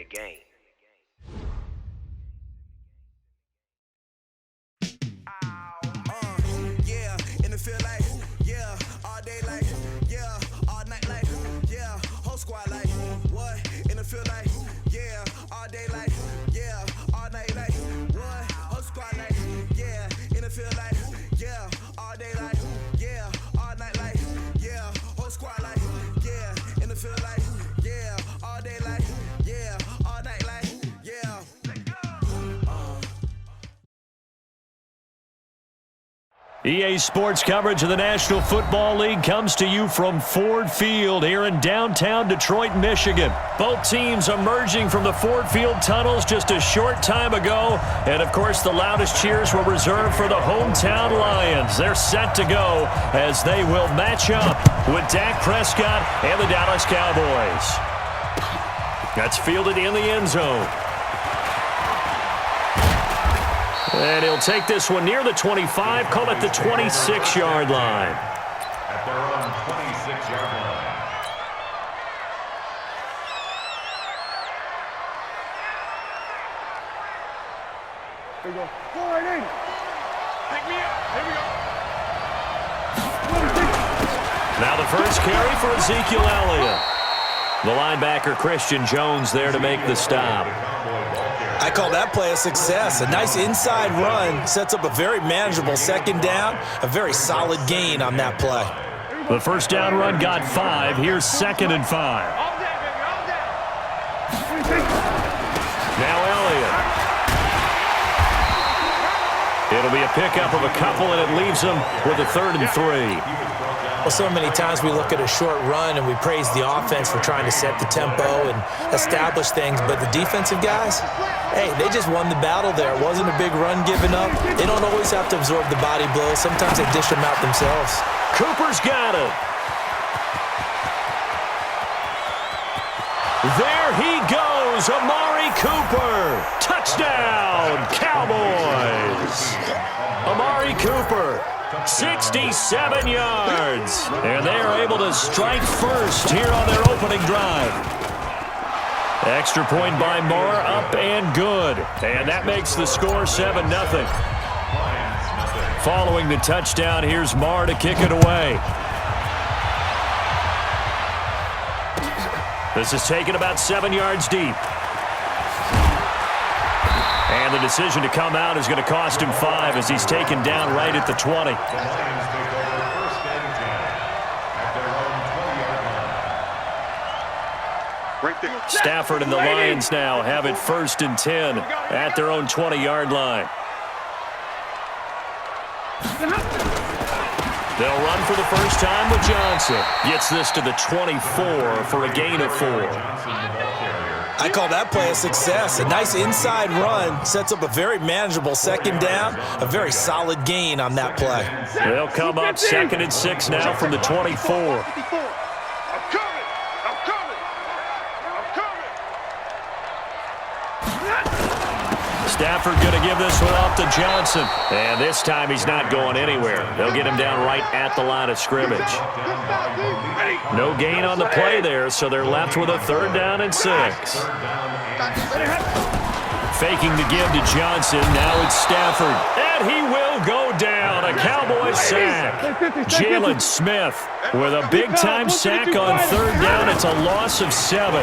game. Yeah, in the field like, yeah, all day like, yeah, all night like, yeah, whole squad like, what? In the field like, yeah, all day like, yeah, all night like, what? Whole squad like, yeah, in the field like, yeah, all day like, yeah, all night like, yeah, whole squad like, yeah, in the field like, yeah, all day like, yeah, all night like, yeah. EA Sports coverage of the National Football League comes to you from Ford Field here in downtown Detroit, Michigan. Both teams emerging from the Ford Field tunnels just a short time ago. And, of course, the loudest cheers were reserved for the hometown Lions. They're set to go as they will match up with Dak Prescott and the Dallas Cowboys. That's fielded in the end zone. And he'll take this one near the 25, call it the 26-yard line. At their own 26-yard line. Here we go. Forward in. Pick me up. Here we go. Now the first carry for Ezekiel Elliott. The linebacker Christian Jones there to make the stop. I call that play a success. A nice inside run sets up a very manageable second down, a very solid gain on that play. The first down run got 5. Here's 2nd and 5. Now Elliott. It'll be a pickup of a couple, and it leaves him with a 3rd and 3. Well, so many times we look at a short run and we praise the offense for trying to set the tempo and establish things, but the defensive guys, hey, they just won the battle there. It wasn't a big run given up. They don't always have to absorb the body blows. Sometimes they dish them out themselves. Cooper's got it. There he goes, Amari Cooper. Touchdown, Cowboys. Amari Cooper, 67 yards. And they are able to strike first here on their opening drive. Extra point by Marr, up and good. And that makes the score 7-0. Following the touchdown, here's Marr to kick it away. This is taken about 7 yards deep. And the decision to come out is going to cost him 5 as he's taken down right at the 20. Stafford and the Lions now have it 1st and 10 at their own 20-yard line. They'll run for the first time with Johnson. Gets this to the 24 for a gain of 4. I call that play a success. A nice inside run sets up a very manageable second down, a very solid gain on that play. They'll come up 2nd and 6 now from the 24. Stafford going to give this one off to Johnson. And this time he's not going anywhere. They'll get him down right at the line of scrimmage. No gain on the play there, so they're left with a 3rd down and 6. Faking the give to Johnson. Now it's Stafford. And he will go down. A Cowboys sack. Jalen Smith with a big-time sack on 3rd down. It's a loss of 7.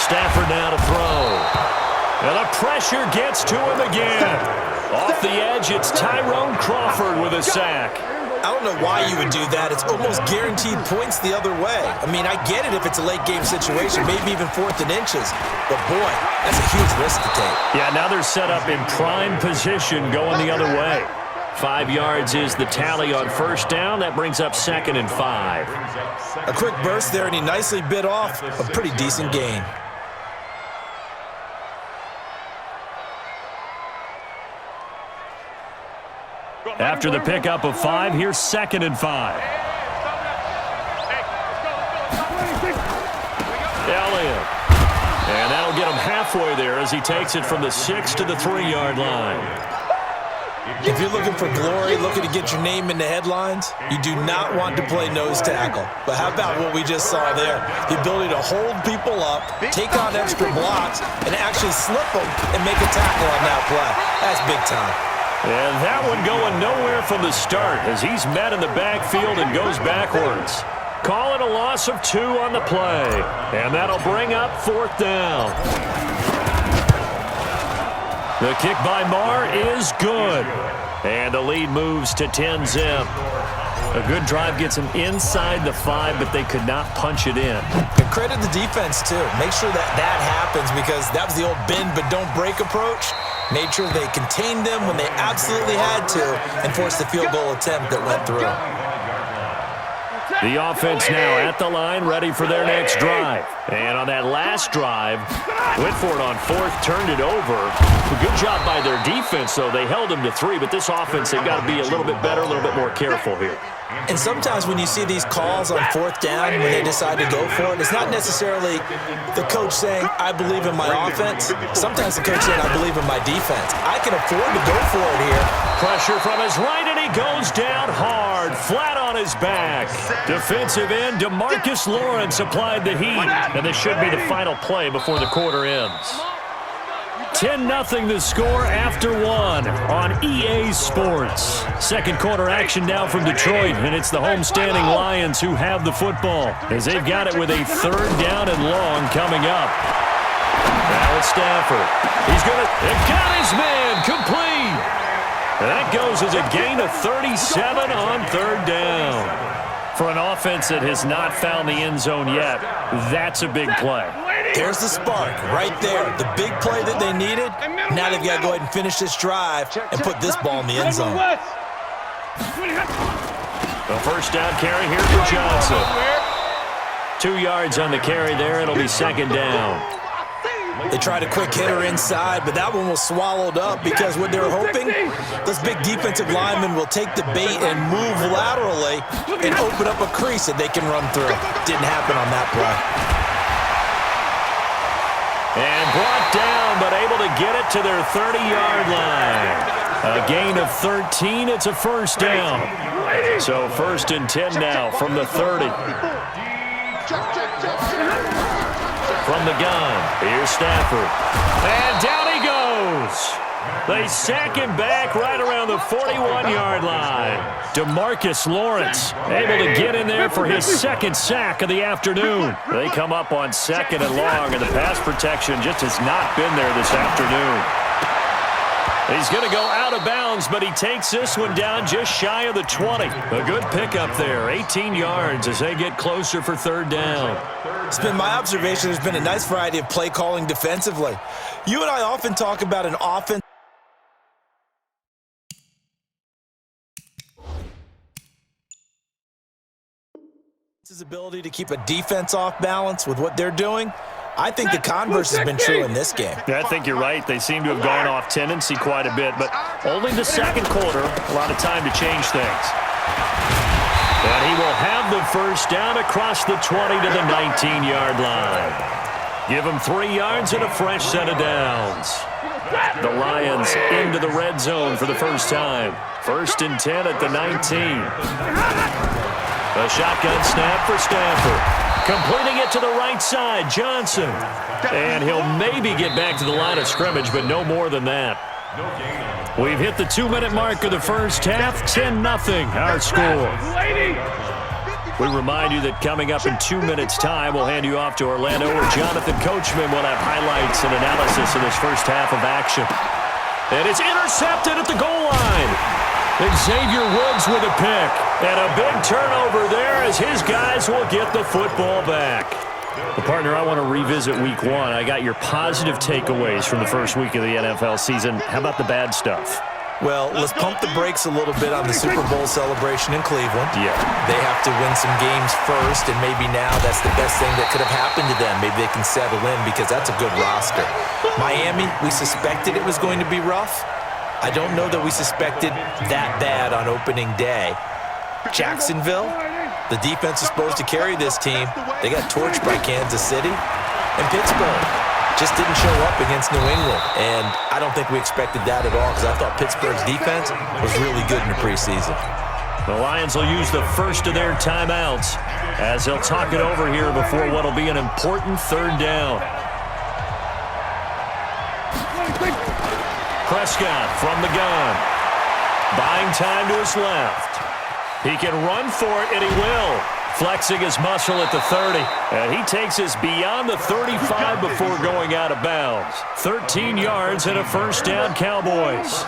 Stafford now to throw. And the pressure gets to him again. Off the edge, it's Tyrone Crawford with a sack. I don't know why you would do that. It's almost guaranteed points the other way. I mean, I get it if it's a late-game situation, maybe even 4th and inches. But, boy, that's a huge risk to take. Yeah, now they're set up in prime position going the other way. 5 yards is the tally on 1st down. That brings up 2nd and 5. A quick burst there, and he nicely bit off a pretty decent gain. After the pickup of 5, here's 2nd and 5. Elliott. And that'll get him halfway there as he takes it from the 6 to the 3-yard line. If you're looking for glory, looking to get your name in the headlines, you do not want to play nose tackle. But how about what we just saw there? The ability to hold people up, take on extra blocks, and actually slip them and make a tackle on that play. That's big time. And that one going nowhere from the start as he's met in the backfield and goes backwards. Call it a loss of 2 on the play. And that'll bring up 4th down. The kick by Marr is good. And the lead moves to 10-zip. A good drive gets them inside the 5, but they could not punch it in. And credit the defense, too. Make sure that happens because that was the old bend but don't break approach. Made sure they contained them when they absolutely had to and forced the field goal attempt that went through. The offense now at the line, ready for their next drive. And on that last drive, went for it on 4th, turned it over. A good job by their defense, though. They held them to 3, but this offense, they've got to be a little bit better, a little bit more careful here. And sometimes when you see these calls on 4th down, when they decide to go for it, it's not necessarily the coach saying, I believe in my offense. Sometimes the coach saying, I believe in my defense. I can afford to go for it here. Pressure from his right, and he goes down hard, flat on his back. Defensive end, DeMarcus Lawrence applied the heat, and this should be the final play before the quarter ends. 10-0 the score after 1 on EA Sports. Second quarter action now from Detroit, and it's the homestanding Lions who have the football as they've got it with a 3rd down and long coming up. Now it's Stafford. He's going to got his man complete. And that goes as a gain of 37 on 3rd down. For an offense that has not found the end zone yet, that's a big play. There's the spark right there. The big play that they needed. Now they've got to go ahead and finish this drive and put this ball in the end zone. The first down carry here for Johnson. 2 yards on the carry there. It'll be 2nd down. They tried a quick hitter inside, but that one was swallowed up because what they were hoping, those big defensive linemen will take the bait and move laterally and open up a crease that they can run through. Didn't happen on that play. And brought down, but able to get it to their 30-yard line. A gain of 13. It's a 1st down. So 1st and 10 now from the 30. From the gun, here's Stafford. And down he goes. They sack him back right around the 41-yard line. DeMarcus Lawrence able to get in there for his 2nd sack of the afternoon. They come up on 2nd and long, and the pass protection just has not been there this afternoon. He's going to go out of bounds, but he takes this one down just shy of the 20. A good pickup there, 18 yards as they get closer for 3rd down. It's been my observation there's been a nice variety of play calling defensively. You and I often talk about an offense. His ability to keep a defense off balance with what they're doing. I think the converse has been true in this game. Yeah, I think you're right. They seem to have gone off tendency quite a bit, but only the 2nd quarter, a lot of time to change things. And he will have the 1st down across the 20 to the 19-yard line. Give him 3 yards and a fresh set of downs. The Lions into the red zone for the first time. 1st and 10 at the 19. A shotgun snap for Stafford. Completing it to the right side, Johnson. And he'll maybe get back to the line of scrimmage, but no more than that. We've hit the 2-minute mark of the first half. 10-0 our score. We remind you that coming up in 2 minutes' time, we'll hand you off to Orlando, where Jonathan Coachman will have highlights and analysis of this first half of action. And it's intercepted at the goal line. Xavier Woods with a pick. And a big turnover there as his guys will get the football back. Well, partner, I want to revisit week 1. I got your positive takeaways from the first week of the NFL season. How about the bad stuff? Well, let's pump the brakes a little bit on the Super Bowl celebration in Cleveland. Yeah. They have to win some games first, and maybe now that's the best thing that could have happened to them. Maybe they can settle in because that's a good roster. Miami, we suspected it was going to be rough. I don't know that we suspected that bad on opening day. Jacksonville, the defense is supposed to carry this team. They got torched by Kansas City. And Pittsburgh, just didn't show up against New England. And I don't think we expected that at all, because I thought Pittsburgh's defense was really good in the preseason. The Lions will use the first of their timeouts as they'll talk it over here before what will be an important third down. Prescott from the gun. Buying time to his left. He can run for it, and he will. Flexing his muscle at the 30. And he takes us beyond the 35 before going out of bounds. 13 yards and a first down, Cowboys.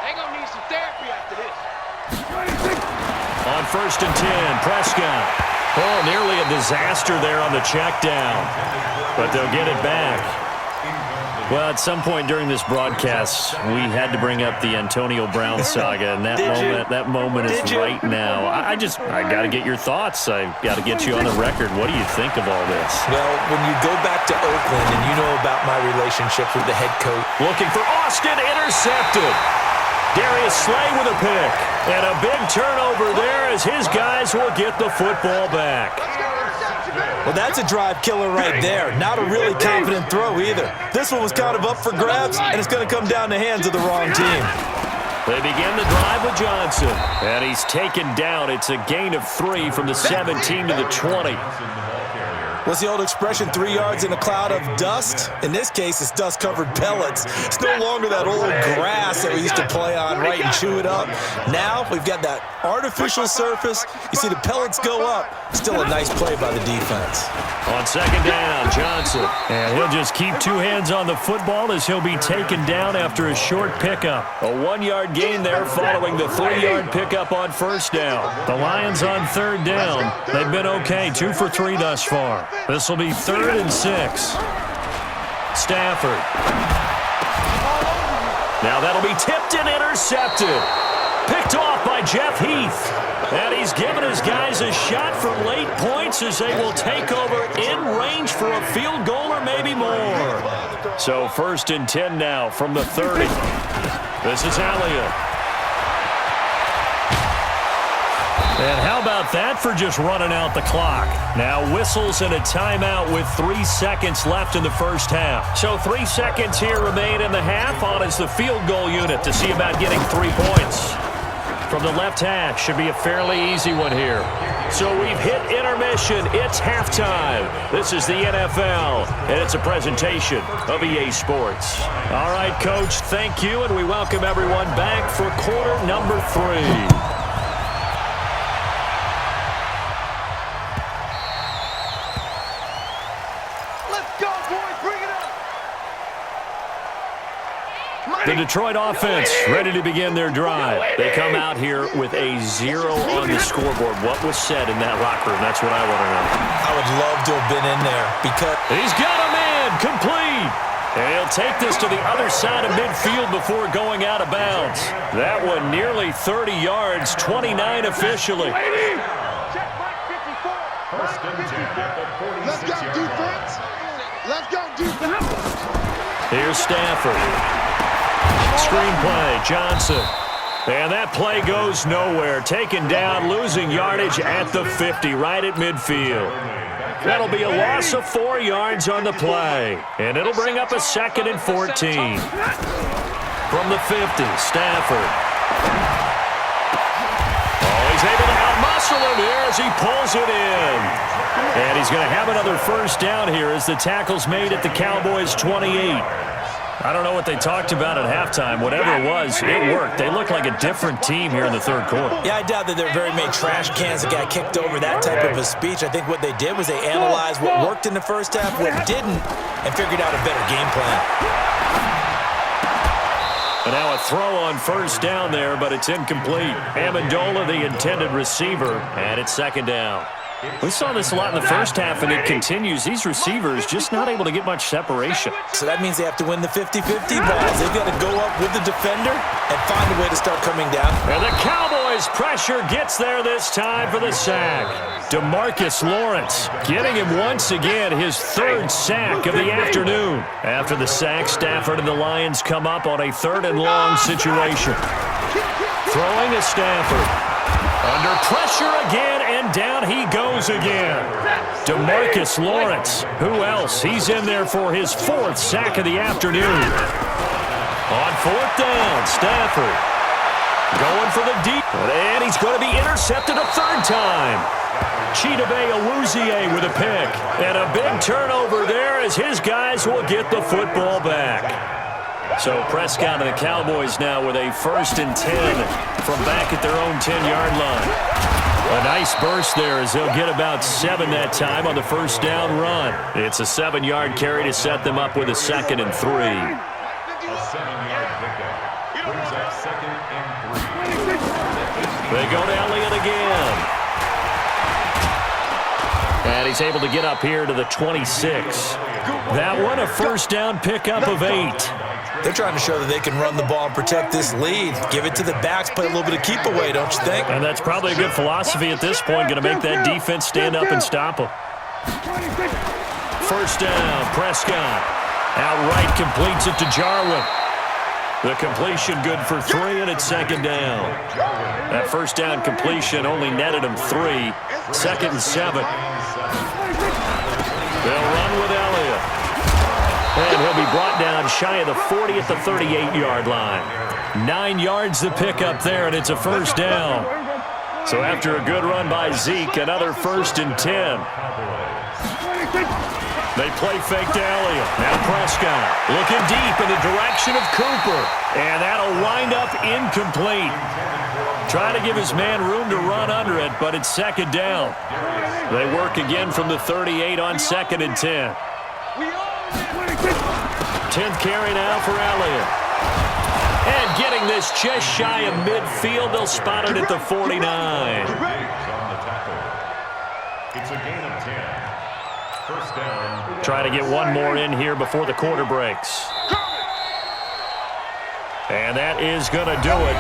They're going to need some therapy after this. On 1st and 10, Prescott. Oh, nearly a disaster there on the check down. But they'll get it back. Well, at some point during this broadcast, we had to bring up the Antonio Brown saga, and that moment is right now. I got to get your thoughts. I got to get you on the record. What do you think of all this? Well, when you go back to Oakland, and you know about my relationship with the head coach. Looking for Austin, intercepted. Darius Slay with a pick. And a big turnover there as his guys will get the football back. Well, that's a drive killer right there. Not a really confident throw either. This one was kind of up for grabs, and it's going to come down the hands of the wrong team. They begin the drive with Johnson, and he's taken down. It's a gain of 3 from the 17 to the 20. What's the old expression, 3 yards in a cloud of dust? In this case, it's dust-covered pellets. It's no longer that old grass that we used to play on, right, and chew it up. Now we've got that artificial surface. You see the pellets go up. Still a nice play by the defense. On 2nd down, Johnson. And he'll just keep 2 hands on the football as he'll be taken down after a short pickup. A 1-yard gain there following the 3-yard pickup on 1st down. The Lions on 3rd down. They've been okay, 2 for 3 thus far. This will be 3rd and 6. Stafford. Now that'll be tipped and intercepted. Picked off by Jeff Heath. And he's given his guys a shot for late points as they will take over in range for a field goal or maybe more. So 1st and 10 now from the 30. This is Elliott. And how about that for just running out the clock? Now whistles and a timeout with 3 seconds left in the first half. So 3 seconds here remain in the half. On is the field goal unit to see about getting 3 points. From the left hash, should be a fairly easy one here. So we've hit intermission. It's halftime. This is the NFL, and it's a presentation of EA Sports. All right, Coach, thank you, and we welcome everyone back for quarter number 3. The Detroit offense ready to begin their drive. They come out here with a 0 on the scoreboard. What was said in that locker room? That's what I want to know. I would love to have been in there because he's got him in, complete. And he'll take this to the other side of midfield before going out of bounds. That one nearly 30 yards, 29 officially. Let's go, defense. Let's go, defense. Here's Stafford. Screenplay, Johnson. And that play goes nowhere. Taken down, losing yardage at the 50, right at midfield. That'll be a loss of 4 yards on the play. And it'll bring up a 2nd and 14. From the 50, Stafford. Oh, he's able to out-muscle him here as he pulls it in. And he's going to have another first down here as the tackle's made at the Cowboys' 28. I don't know what they talked about at halftime. Whatever it was, it worked. They look like a different team here in the 3rd quarter. Yeah, I doubt that there are very many trash cans that got kicked over, that type of a speech. I think what they did was they analyzed what worked in the first half, what didn't, and figured out a better game plan. And now a throw on 1st down there, but it's incomplete. Amendola, the intended receiver, and it's 2nd down. We saw this a lot in the first half, and it continues. These receivers just not able to get much separation. So that means they have to win the 50-50 balls. They've got to go up with the defender and find a way to start coming down. And the Cowboys pressure gets there this time for the sack. DeMarcus Lawrence getting him once again, his 3rd sack of the afternoon. After the sack, Stafford and the Lions come up on a 3rd and long situation. Throwing to Stafford. Under pressure again, and down he goes again. DeMarcus Lawrence. Who else? He's in there for his 4th sack of the afternoon. On 4th down, Stafford going for the deep. And he's going to be intercepted a 3rd time. Chidobe Awuzie with a pick. And a big turnover there as his guys will get the football back. So Prescott and the Cowboys now with a 1st and 10 from back at their own 10-yard line. A nice burst there as they'll get about 7 that time on the 1st down run. It's a 7-yard carry to set them up with a 2nd and 3. A 7-yard pickup brings up 2nd and 3. They go to Elliott again. And he's able to get up here to the 26. That one a 1st down pickup of 8. They're trying to show that they can run the ball and protect this lead. Give it to the backs, play a little bit of keep away, don't you think? And that's probably a good philosophy at this point, going to make that defense stand up and stop them. 1st down, Prescott. Outright completes it to Jarwin. The completion good for 3, and it's 2nd down. That 1st down completion only netted him 3. 2nd and 7. They'll run with Elliott. And he'll be brought down shy of the 40 at the 38-yard line. 9 yards to pick up there, and it's a 1st down. So after a good run by Zeke, another 1st and 10. They play fake to Elliott. Now Prescott looking deep in the direction of Cooper. And that'll wind up incomplete. Trying to give his man room to run under it, but it's 2nd down. They work again from the 38 on 2nd and 10. 10th carry now for Elliott. And getting this just shy of midfield, they'll spot it at the 49. It's a gain of 10. 1st down. Try to get one more in here before the quarter breaks. And that is going to do it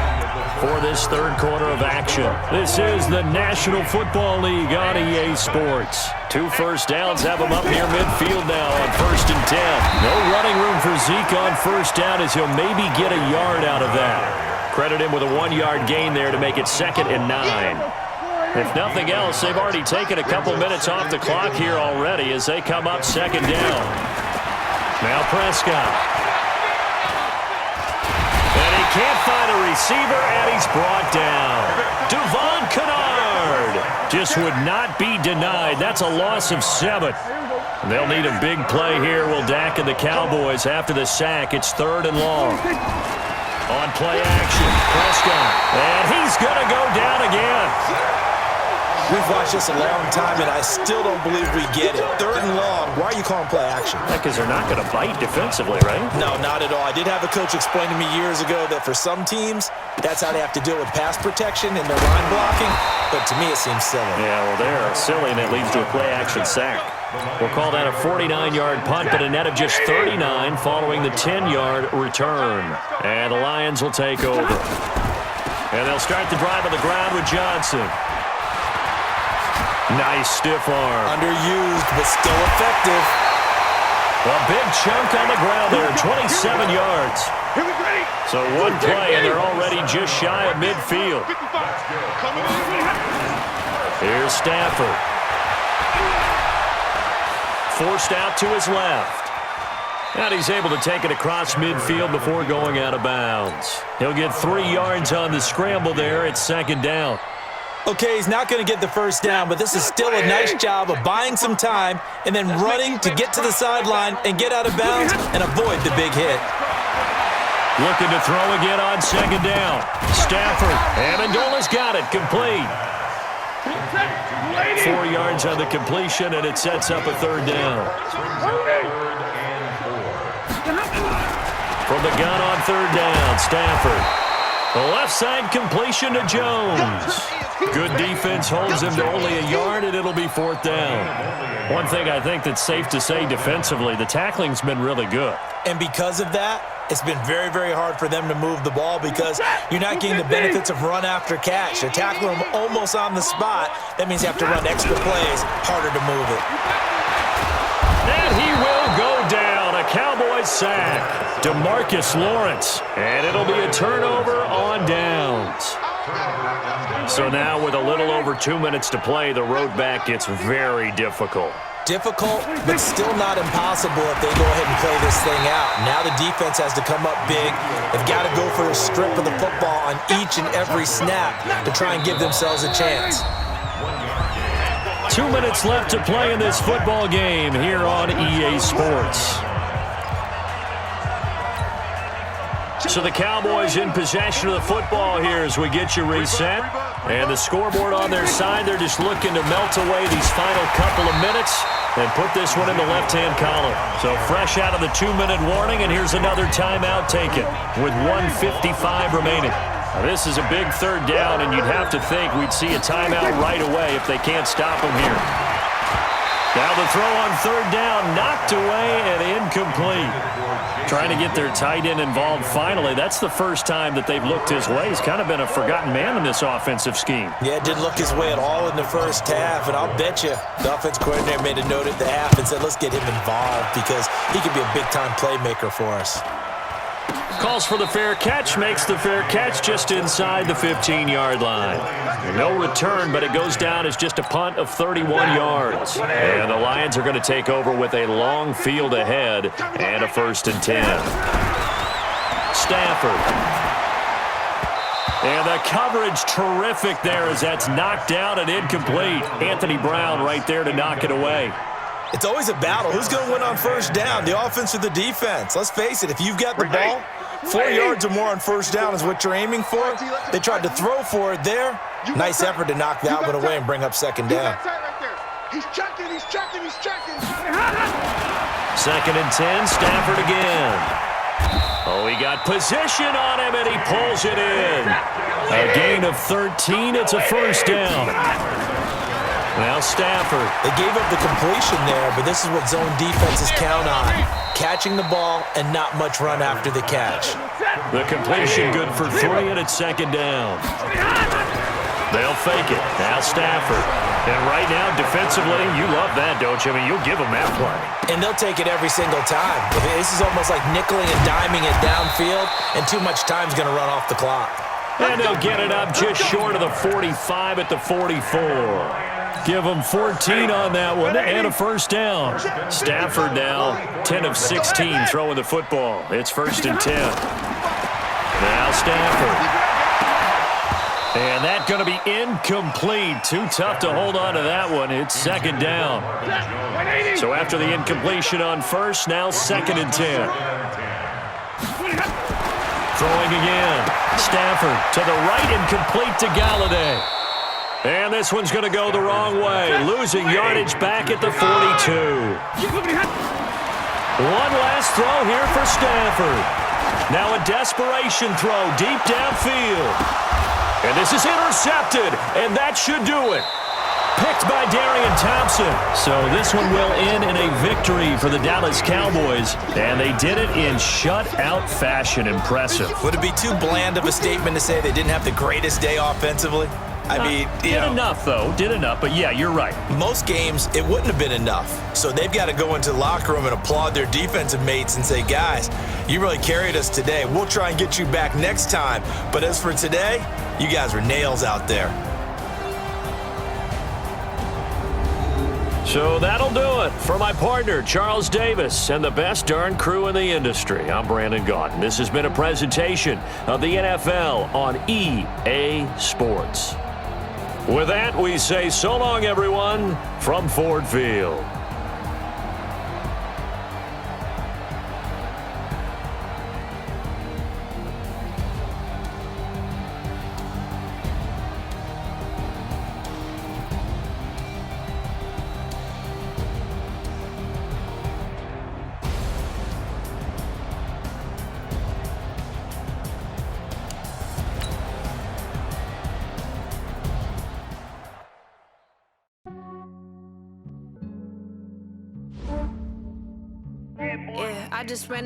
for this 3rd quarter of action. This is the National Football League on EA Sports. 2 first downs have him up near midfield now on 1st and 10. No running room for Zeke on 1st down as he'll maybe get a yard out of that. Credit him with a 1-yard gain there to make it 2nd and 9. If nothing else, they've already taken a couple minutes off the clock here already as they come up 2nd down. Now Prescott. And he can't find a receiver, and he's brought down. Devon Kennard just would not be denied. That's a loss of 7. And they'll need a big play here, will Dak and the Cowboys after the sack. It's 3rd and long. On play action, Prescott. And he's going to go down again. We've watched this a long time, and I still don't believe we get it. 3rd and long. Why are you calling play action? Because they're not going to bite defensively, right? No, not at all. I did have a coach explain to me years ago that for some teams, that's how they have to deal with pass protection and their line blocking. But to me, it seems silly. Yeah, well, they're silly, and it leads to a play action sack. We'll call that a 49-yard punt, but a net of just 39 following the 10-yard return. And the Lions will take over. And they'll start the drive on the ground with Johnson. Nice stiff arm. Underused, but still effective. A big chunk on the ground there, 27 yards. So one play, and they're already just shy of midfield. Here's Stafford. Forced out to his left. And he's able to take it across midfield before going out of bounds. He'll get 3 yards on the scramble there. It's 2nd down. Okay, he's not going to get the 1st down, but this is still a nice job of buying some time and then running to get to the sideline and get out of bounds and avoid the big hit. Looking to throw again on 2nd down. Stafford. Amendola's got it. Complete. 4 yards on the completion, and it sets up a 3rd down. From the gun on 3rd down, Stafford. The left side completion to Jones. Good defense holds him to only a yard, and it'll be 4th down. One thing I think that's safe to say defensively, the tackling's been really good. And because of that, it's been very, very hard for them to move the ball because you're not getting the benefits of run after catch. They're tackling them almost on the spot. That means you have to run extra plays, harder to move it. And he will go down. A Cowboys sack. DeMarcus Lawrence. And it'll be a turnover on downs. So now with a little over 2 minutes to play, the road back gets very difficult. Difficult, but still not impossible if they go ahead and play this thing out. Now the defense has to come up big. They've got to go for a strip of the football on each and every snap to try and give themselves a chance. 2 minutes left to play in this football game here on EA Sports. So the Cowboys in possession of the football here as we get you reset. And the scoreboard on their side, they're just looking to melt away these final couple of minutes and put this one in the left-hand column. So fresh out of the 2-minute warning, and here's another timeout taken with 1:55 remaining. Now, this is a big third down, and you'd have to think we'd see a timeout right away if they can't stop them here. Now the throw on third down, knocked away and incomplete. Trying to get their tight end involved finally. That's the first time that they've looked his way. He's kind of been a forgotten man in this offensive scheme. Yeah, it didn't look his way at all in the first half, and I'll bet you the offense coordinator made a note at the half and said, let's get him involved because he could be a big-time playmaker for us. Calls for the fair catch, makes the fair catch just inside the 15-yard line. No return, but it goes down as just a punt of 31 yards. And the Lions are going to take over with a long field ahead and a 1st and 10. Stafford. And the coverage terrific there as that's knocked down and incomplete. Anthony Brown right there to knock it away. It's always a battle. Who's going to win on first down, the offense or the defense? Let's face it, if you've got the ball, 4 yards or more on first down is what you're aiming for. They tried to throw for it there. Nice effort to knock that one away and bring up second down. He's checking. 2nd and 10, Stafford again. Oh, he got position on him, and he pulls it in. A gain of 13. It's a first down. Now Stafford. They gave up the completion there, but this is what zone defenses count on. Catching the ball and not much run after the catch. The completion good for 3, and it's 2nd down. They'll fake it. Now Stafford. And right now, defensively, you love that, don't you? I mean, you'll give them that play. And they'll take it every single time. This is almost like nickeling and diming it downfield, and too much time's going to run off the clock. And they'll get it up just short of the 45 at the 44. Give them 14 on that one and a first down. Stafford now 10 of 16 throwing the football. It's 1st and 10. Now Stafford. And that's going to be incomplete. Too tough to hold on to that one. It's 2nd down. So after the incompletion on first, now 2nd and 10. Throwing again. Stafford to the right and complete to Galladay. And this one's going to go the wrong way. Losing yardage back at the 42. One last throw here for Stafford. Now a desperation throw deep downfield. And this is intercepted, and that should do it. Picked by Darian Thompson. So this one will end in a victory for the Dallas Cowboys. And they did it in shutout fashion. Impressive. Would it be too bland of a statement to say they didn't have the greatest day offensively? I mean, did enough, though. Did enough, but yeah, you're right. Most games, it wouldn't have been enough. So they've got to go into the locker room and applaud their defensive mates and say, guys, you really carried us today. We'll try and get you back next time. But as for today, you guys were nails out there. So that'll do it for my partner, Charles Davis, and the best darn crew in the industry. I'm Brandon Gaudin. This has been a presentation of the NFL on EA Sports. With that, we say so long, everyone, from Ford Field. Yeah, I just ran the